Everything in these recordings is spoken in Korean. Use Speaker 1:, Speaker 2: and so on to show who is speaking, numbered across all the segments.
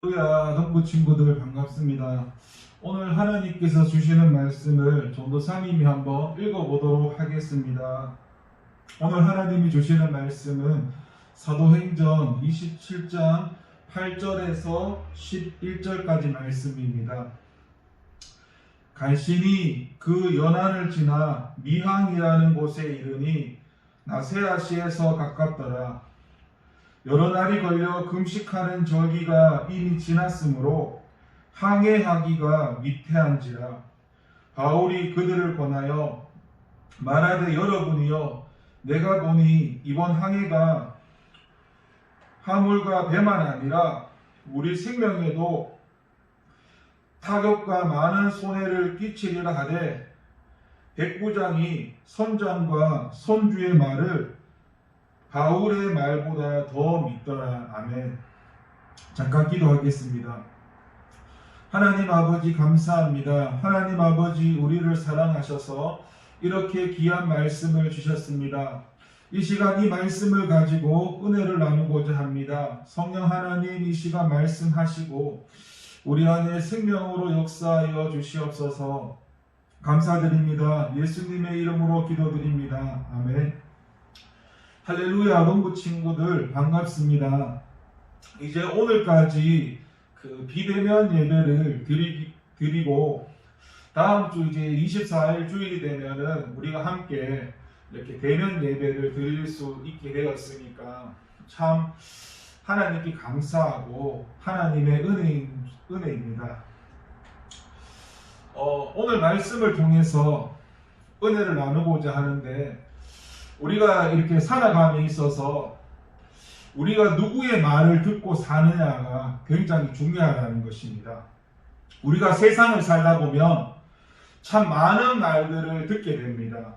Speaker 1: 할렐루야, 동부 친구들 반갑습니다. 오늘 하나님께서 주시는 말씀을 전도사님이 한번 읽어보도록 하겠습니다. 오늘 하나님이 주시는 말씀은 사도행전 27장 8절에서 11절까지 말씀입니다. 간신히 그 연안을 지나 미항이라는 곳에 이르니 나세아시에서 가깝더라. 여러 날이 걸려 금식하는 절기가 이미 지났으므로 항해하기가 위태한지라. 바울이 그들을 권하여 말하되 여러분이여, 내가 보니 이번 항해가 화물과 배만 아니라 우리 생명에도 타격과 많은 손해를 끼치리라 하되, 백부장이 선장과 선주의 말을 바울의 말보다 더 믿더라. 아멘. 잠깐 기도하겠습니다. 하나님 아버지 감사합니다. 하나님 아버지, 우리를 사랑하셔서 이렇게 귀한 말씀을 주셨습니다. 이 시간 이 말씀을 가지고 은혜를 나누고자 합니다. 성령 하나님, 이 시간 말씀하시고 우리 안에 생명으로 역사하여 주시옵소서. 감사드립니다. 예수님의 이름으로 기도드립니다. 아멘. 할렐루야, 동부 친구들 반갑습니다. 이제 오늘까지 그 비대면 예배를 드리고 다음 주 이제 24일 주일이 되면은 우리가 함께 이렇게 대면 예배를 드릴 수 있게 되었으니까 참 하나님께 감사하고 하나님의 은혜입니다. 오늘 말씀을 통해서 은혜를 나누고자 하는데, 우리가 이렇게 살아감에 있어서 우리가 누구의 말을 듣고 사느냐가 굉장히 중요하다는 것입니다. 우리가 세상을 살다 보면 참 많은 말들을 듣게 됩니다.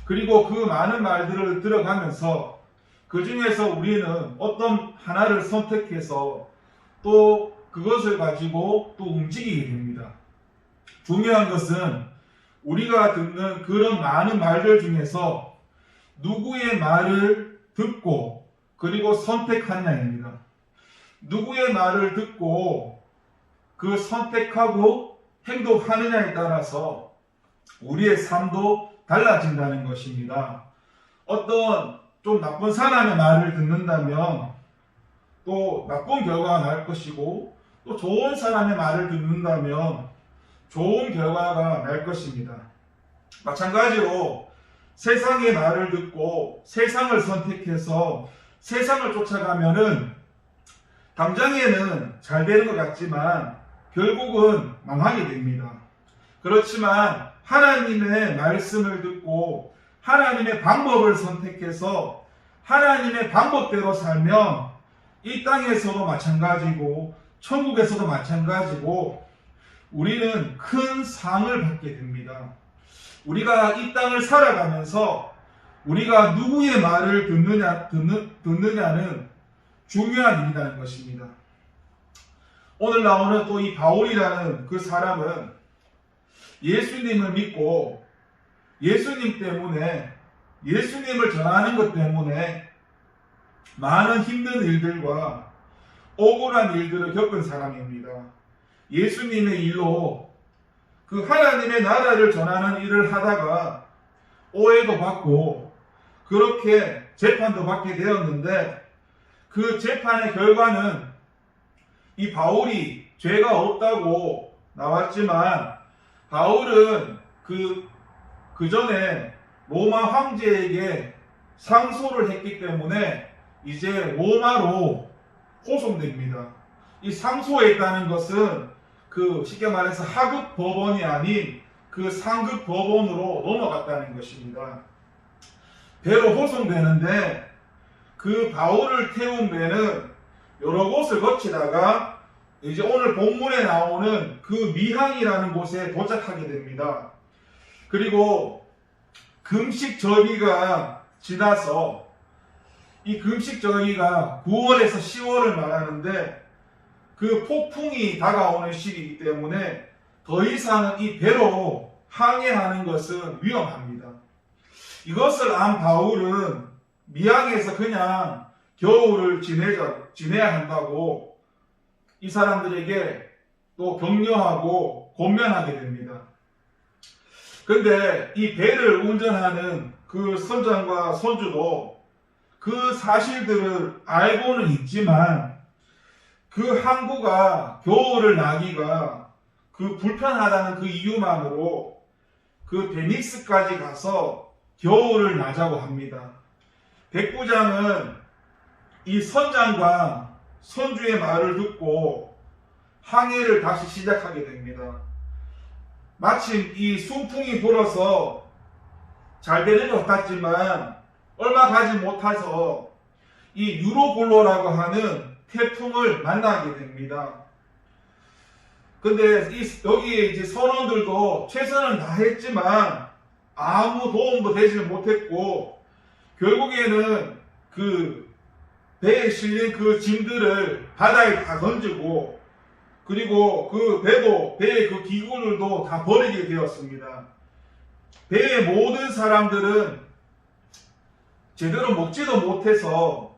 Speaker 1: 그리고 그 많은 말들을 들어가면서 그 중에서 우리는 어떤 하나를 선택해서 또 그것을 가지고 또 움직이게 됩니다. 중요한 것은 우리가 듣는 그런 많은 말들 중에서 누구의 말을 듣고 그리고 선택하냐입니다. 누구의 말을 듣고 그 선택하고 행동하느냐에 따라서 우리의 삶도 달라진다는 것입니다. 어떤 좀 나쁜 사람의 말을 듣는다면 또 나쁜 결과가 날 것이고, 또 좋은 사람의 말을 듣는다면 좋은 결과가 날 것입니다. 마찬가지로 세상의 말을 듣고 세상을 선택해서 세상을 쫓아가면은 당장에는 잘 되는 것 같지만 결국은 망하게 됩니다. 그렇지만 하나님의 말씀을 듣고 하나님의 방법을 선택해서 하나님의 방법대로 살면 이 땅에서도 마찬가지고 천국에서도 마찬가지고 우리는 큰 상을 받게 됩니다. 우리가 이 땅을 살아가면서 우리가 누구의 말을 듣느냐는 중요한 일이라는 것입니다. 오늘 나오는 또 이 바울이라는 그 사람은 예수님을 믿고 예수님 때문에, 예수님을 전하는 것 때문에 많은 힘든 일들과 억울한 일들을 겪은 사람입니다. 예수님의 일로 그 하나님의 나라를 전하는 일을 하다가 오해도 받고 그렇게 재판도 받게 되었는데, 그 재판의 결과는 이 바울이 죄가 없다고 나왔지만, 바울은 그 전에 로마 황제에게 상소를 했기 때문에 이제 로마로 호송됩니다. 이 상소했다는 것은 쉽게 말해서 하급 법원이 아닌 그 상급 법원으로 넘어갔다는 것입니다. 배로 호송되는데 그 바울을 태운 배는 여러 곳을 거치다가 이제 오늘 본문에 나오는 그 미항이라는 곳에 도착하게 됩니다. 그리고 금식 절기가 지나서, 이 금식 절기가 9월에서 10월을 말하는데 그 폭풍이 다가오는 시기이기 때문에 더 이상 이 배로 항해하는 것은 위험합니다. 이것을 안 바울은 미항에서 그냥 겨울을 지내야 한다고 이 사람들에게 또 격려하고 권면하게 됩니다. 근데 이 배를 운전하는 그 선장과 선주도 그 사실들을 알고는 있지만 그 항구가 겨울을 나기가 그 불편하다는 그 이유만으로 그 베닉스까지 가서 겨울을 나자고 합니다. 백부장은 이 선장과 선주의 말을 듣고 항해를 다시 시작하게 됩니다. 마침 이 순풍이 불어서 잘 되는 것 같지만 얼마 가지 못해서 이 유로블로라고 하는 태풍을 만나게 됩니다. 근데 여기에 이제 선원들도 최선을 다했지만 아무 도움도 되지 못했고 결국에는 그 배에 실린 그 짐들을 바다에 다 던지고 그리고 그 배의 그 기구들도 다 버리게 되었습니다. 배의 모든 사람들은 제대로 먹지도 못해서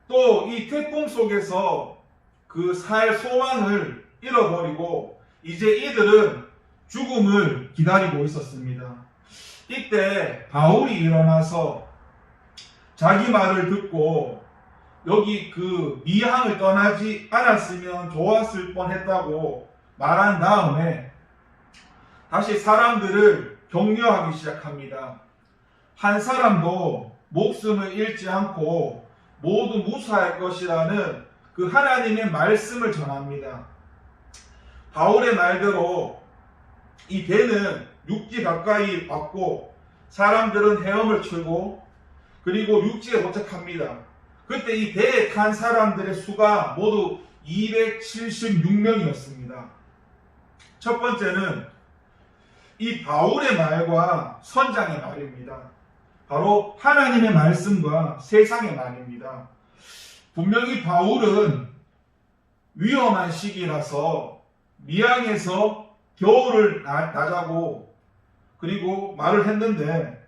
Speaker 1: 또 이 태풍 속에서 그 살 소망을 잃어버리고 이제 이들은 죽음을 기다리고 있었습니다. 이때 바울이 일어나서 자기 말을 듣고 여기 그 미항을 떠나지 않았으면 좋았을 뻔했다고 말한 다음에 다시 사람들을 격려하기 시작합니다. 한 사람도 목숨을 잃지 않고 모두 무사할 것이라는 그 하나님의 말씀을 전합니다. 바울의 말대로 이 배는 육지 가까이 왔고 사람들은 헤엄을 치고 그리고 육지에 도착합니다. 그때 이 배에 탄 사람들의 수가 모두 276명이었습니다. 첫 번째는 이 바울의 말과 선장의 말입니다. 바로 하나님의 말씀과 세상의 말입니다. 분명히 바울은 위험한 시기라서 미항에서 겨울을 나자고 그리고 말을 했는데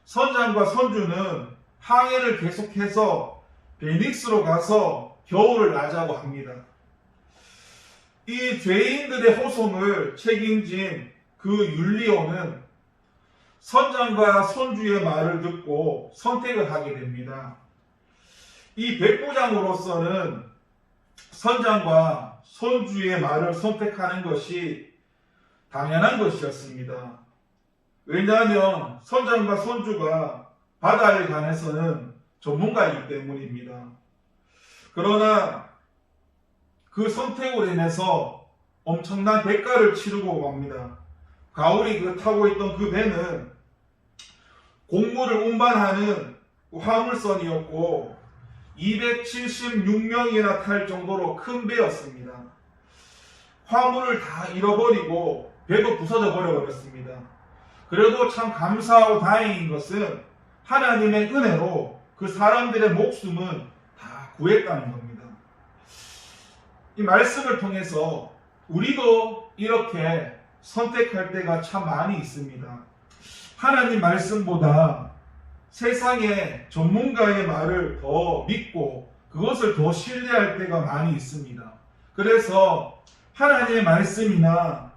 Speaker 1: 선장과 선주는 항해를 계속해서 베닉스로 가서 겨울을 나자고 합니다. 이 죄인들의 호송을 책임진 그 율리오는 선장과 선주의 말을 듣고 선택을 하게 됩니다. 이 백부장으로서는 선장과 선주의 말을 선택하는 것이 당연한 것이었습니다. 왜냐하면 선장과 선주가 바다에 관해서는 전문가이기 때문입니다. 그러나 그 선택으로 인해서 엄청난 대가를 치르고 맙니다. 바울이 타고 있던 그 배는 곡물을 운반하는 화물선이었고 276명이나 탈 정도로 큰 배였습니다. 화물을 다 잃어버리고 배도 부서져 버려버렸습니다. 그래도 참 감사하고 다행인 것은 하나님의 은혜로 그 사람들의 목숨은 다 구했다는 겁니다. 이 말씀을 통해서 우리도 이렇게 선택할 때가 참 많이 있습니다. 하나님 말씀보다 세상의 전문가의 말을 더 믿고 그것을 더 신뢰할 때가 많이 있습니다. 그래서 하나님의 말씀이나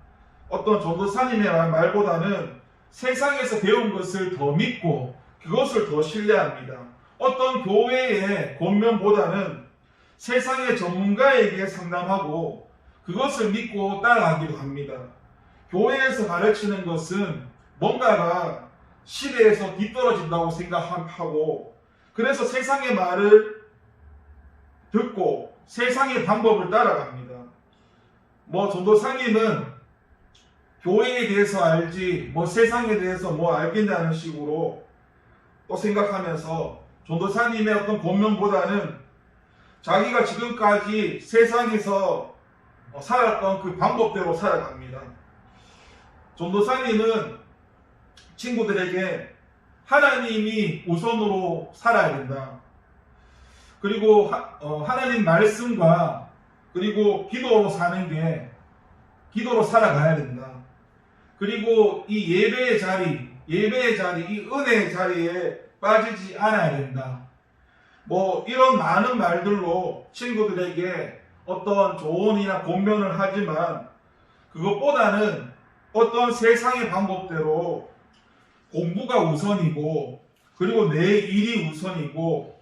Speaker 1: 어떤 전도사님의 말보다는 세상에서 배운 것을 더 믿고 그것을 더 신뢰합니다. 어떤 교회의 권면보다는 세상의 전문가에게 상담하고 그것을 믿고 따라가기도 합니다. 교회에서 가르치는 것은 뭔가가 시대에서 뒤떨어진다고 생각하고 그래서 세상의 말을 듣고 세상의 방법을 따라갑니다. 전도사님은 교회에 대해서 알지 세상에 대해서 알겠냐는 식으로 또 생각하면서 전도사님의 어떤 권면보다는 자기가 지금까지 세상에서 살았던 그 방법대로 살아갑니다. 전도사님은 친구들에게 하나님이 우선으로 살아야 된다. 그리고 하나님 말씀과 그리고 기도로 사는 게 기도로 살아가야 된다. 그리고 이 예배의 자리, 이 은혜의 자리에 빠지지 않아야 된다. 이런 많은 말들로 친구들에게 어떤 조언이나 권면을 하지만 그것보다는 어떤 세상의 방법대로 공부가 우선이고, 그리고 내 일이 우선이고,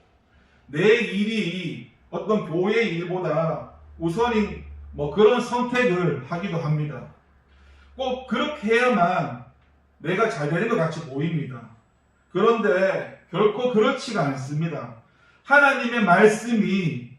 Speaker 1: 내 일이 어떤 교회 일보다 우선인 그런 선택을 하기도 합니다. 꼭 그렇게 해야만 내가 잘 되는 것 같이 보입니다. 그런데 결코 그렇지가 않습니다. 하나님의 말씀이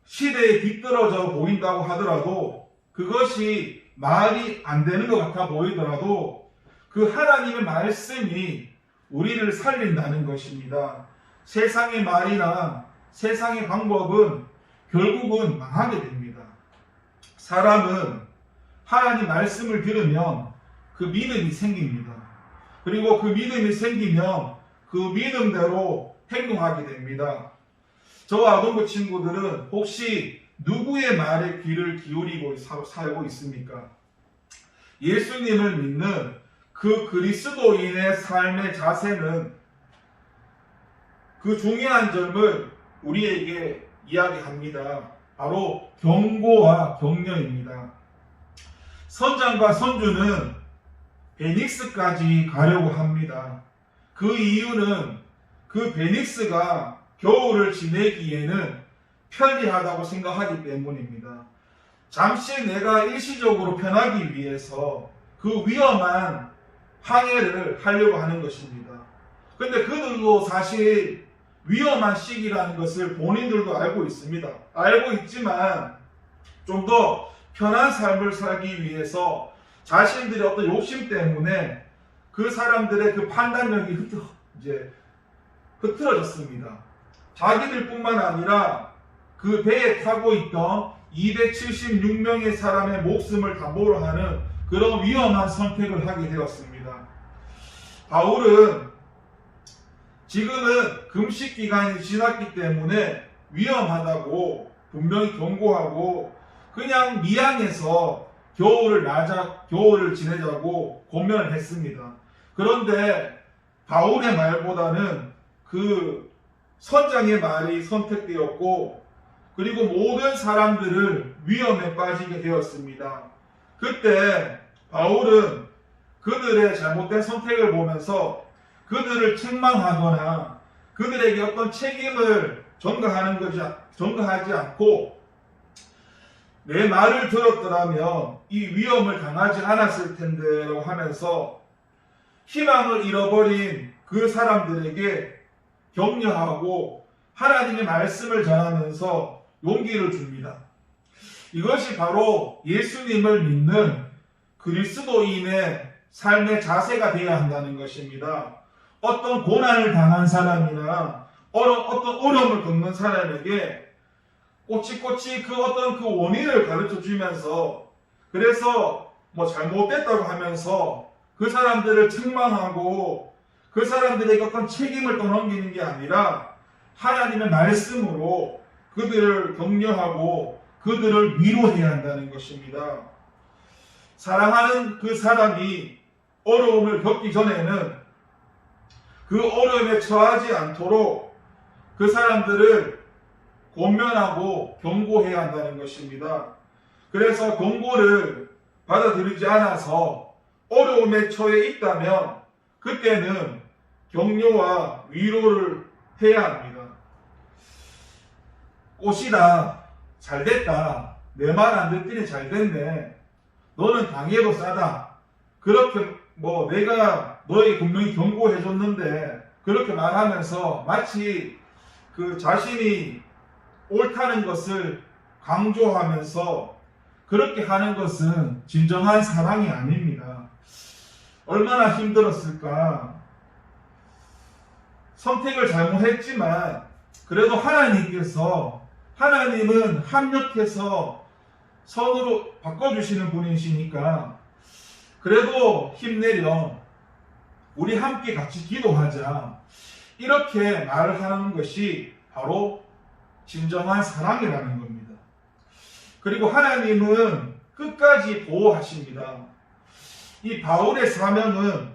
Speaker 1: 시대에 뒤떨어져 보인다고 하더라도, 그것이 말이 안 되는 것 같아 보이더라도 그 하나님의 말씀이 우리를 살린다는 것입니다. 세상의 말이나 세상의 방법은 결국은 망하게 됩니다. 사람은 하나님 말씀을 들으면 그 믿음이 생깁니다. 그리고 그 믿음이 생기면 그 믿음대로 행동하게 됩니다. 저와 아동부 친구들은 혹시 누구의 말에 귀를 기울이고 살고 있습니까? 예수님을 믿는 그 그리스도인의 삶의 자세는 그 중요한 점을 우리에게 이야기합니다. 바로 경고와 격려입니다. 선장과 선주는 베닉스까지 가려고 합니다. 그 이유는 그 베닉스가 겨울을 지내기에는 편리하다고 생각하기 때문입니다. 잠시 내가 일시적으로 편하기 위해서 그 위험한 항해를 하려고 하는 것입니다. 근데 그들도 사실 위험한 시기라는 것을 본인들도 알고 있습니다. 알고 있지만 좀 더 편한 삶을 살기 위해서 자신들의 어떤 욕심 때문에 그 사람들의 그 판단력이 흐트러졌습니다. 자기들뿐만 아니라 그 배에 타고 있던 276명의 사람의 목숨을 담보로 하는 그런 위험한 선택을 하게 되었습니다. 바울은 지금은 금식 기간이 지났기 때문에 위험하다고 분명히 경고하고 그냥 미양해서 겨울을 지내자고 권면을 했습니다. 그런데 바울의 말보다는 그 선장의 말이 선택되었고, 그리고 모든 사람들을 위험에 빠지게 되었습니다. 그때 바울은 그들의 잘못된 선택을 보면서 그들을 책망하거나 그들에게 어떤 책임을 전가하지 않고, 내 말을 들었더라면 이 위험을 당하지 않았을 텐데라고 하면서 희망을 잃어버린 그 사람들에게 격려하고 하나님의 말씀을 전하면서 용기를 줍니다. 이것이 바로 예수님을 믿는 그리스도인의 삶의 자세가 되어야 한다는 것입니다. 어떤 고난을 당한 사람이나 어떤 어려움을 겪는 사람에게 꼬치꼬치 그 원인을 가르쳐 주면서, 그래서 잘못됐다고 하면서 그 사람들을 책망하고 그 사람들에게 어떤 책임을 떠넘기는 게 아니라 하나님의 말씀으로 그들을 격려하고 그들을 위로해야 한다는 것입니다. 사랑하는 그 사람이 어려움을 겪기 전에는 그 어려움에 처하지 않도록 그 사람들을 권면하고 경고해야 한다는 것입니다. 그래서 경고를 받아들이지 않아서 어려움에 처해 있다면 그때는 격려와 위로를 해야 합니다. 꽃이다, 잘됐다, 내 말 안 듣더니 잘됐네, 너는 당해도 싸다, 그렇게 내가 너에게 분명히 경고해줬는데 그렇게 말하면서 마치 그 자신이 옳다는 것을 강조하면서 그렇게 하는 것은 진정한 사랑이 아닙니다. 얼마나 힘들었을까. 선택을 잘못했지만 그래도 하나님은 합력해서 선으로 바꿔주시는 분이시니까 그래도 힘내렴, 우리 함께 같이 기도하자, 이렇게 말을 하는 것이 바로 진정한 사랑이라는 겁니다. 그리고 하나님은 끝까지 보호하십니다. 이 바울의 사명은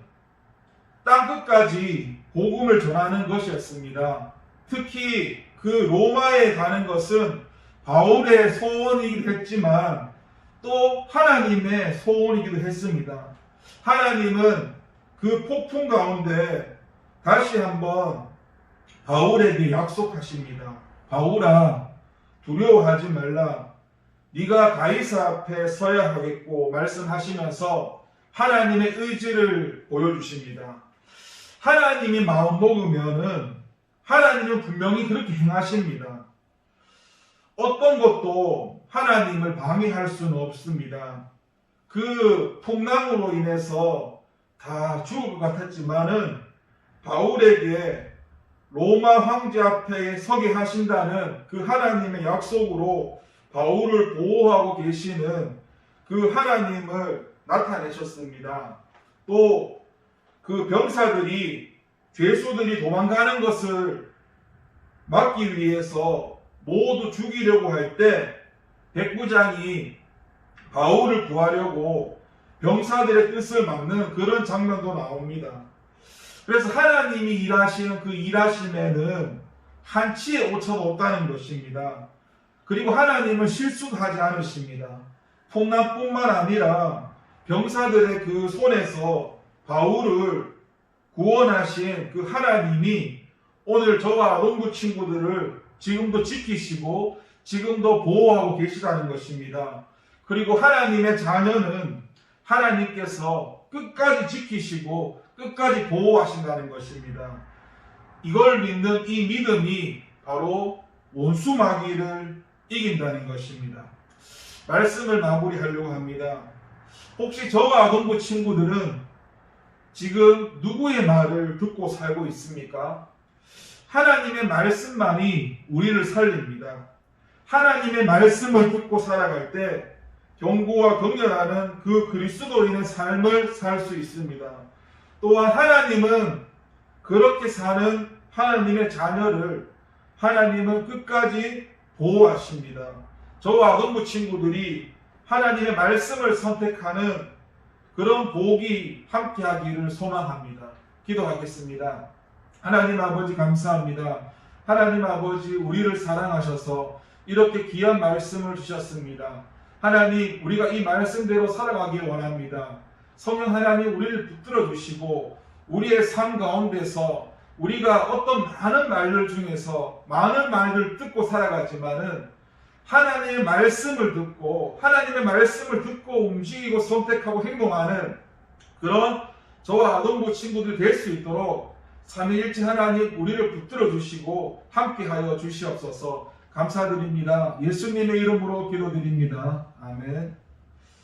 Speaker 1: 땅 끝까지 복음을 전하는 것이었습니다. 특히 그 로마에 가는 것은 바울의 소원이기도 했지만 또 하나님의 소원이기도 했습니다. 하나님은 그 폭풍 가운데 다시 한번 바울에게 약속하십니다. 바울아, 두려워하지 말라. 네가 가이사 앞에 서야 하겠고 말씀하시면서 하나님의 의지를 보여주십니다. 하나님이 마음 먹으면은 하나님은 분명히 그렇게 행하십니다. 어떤 것도 하나님을 방해할 수는 없습니다. 그 풍랑으로 인해서 다 죽을 것 같았지만은 바울에게 로마 황제 앞에 서게 하신다는 그 하나님의 약속으로 바울을 보호하고 계시는 그 하나님을 나타내셨습니다. 또 그 병사들이 죄수들이 도망가는 것을 막기 위해서 모두 죽이려고 할 때 백부장이 바울을 구하려고 병사들의 뜻을 막는 그런 장면도 나옵니다. 그래서 하나님이 일하시는 그 일하심에는 한치의 오차도 없다는 것입니다. 그리고 하나님은 실수도 하지 않으십니다. 풍랑뿐만 아니라 병사들의 그 손에서 바울을 구원하신 그 하나님이 오늘 저와 농구 친구들을 지금도 지키시고 지금도 보호하고 계시다는 것입니다. 그리고 하나님의 자녀는 하나님께서 끝까지 지키시고 끝까지 보호하신다는 것입니다. 이걸 믿는 이 믿음이 바로 원수 마귀를 이긴다는 것입니다. 말씀을 마무리하려고 합니다. 혹시 저와 농구 친구들은 지금 누구의 말을 듣고 살고 있습니까? 하나님의 말씀만이 우리를 살립니다. 하나님의 말씀을 듣고 살아갈 때 견고와 긍휼하는 그 그리스도인의 삶을 살 수 있습니다. 또한 하나님은 그렇게 사는 하나님의 자녀를 하나님은 끝까지 보호하십니다. 저와 농구 친구들이 하나님의 말씀을 선택하는 그런 복이 함께하기를 소망합니다. 기도하겠습니다. 하나님 아버지 감사합니다. 하나님 아버지 우리를 사랑하셔서 이렇게 귀한 말씀을 주셨습니다. 하나님 우리가 이 말씀대로 살아가길 원합니다. 성령 하나님 우리를 붙들어 주시고 우리의 삶 가운데서 우리가 어떤 많은 말들 중에서 많은 말들을 듣고 살아가지만은 하나님의 말씀을 듣고 하나님의 말씀을 듣고 움직이고 선택하고 행동하는 그런 저와 농구 친구들 될 수 있도록 삼위일체 하나님 우리를 붙들어 주시고 함께하여 주시옵소서. 감사드립니다. 예수님의 이름으로 기도드립니다. 아멘.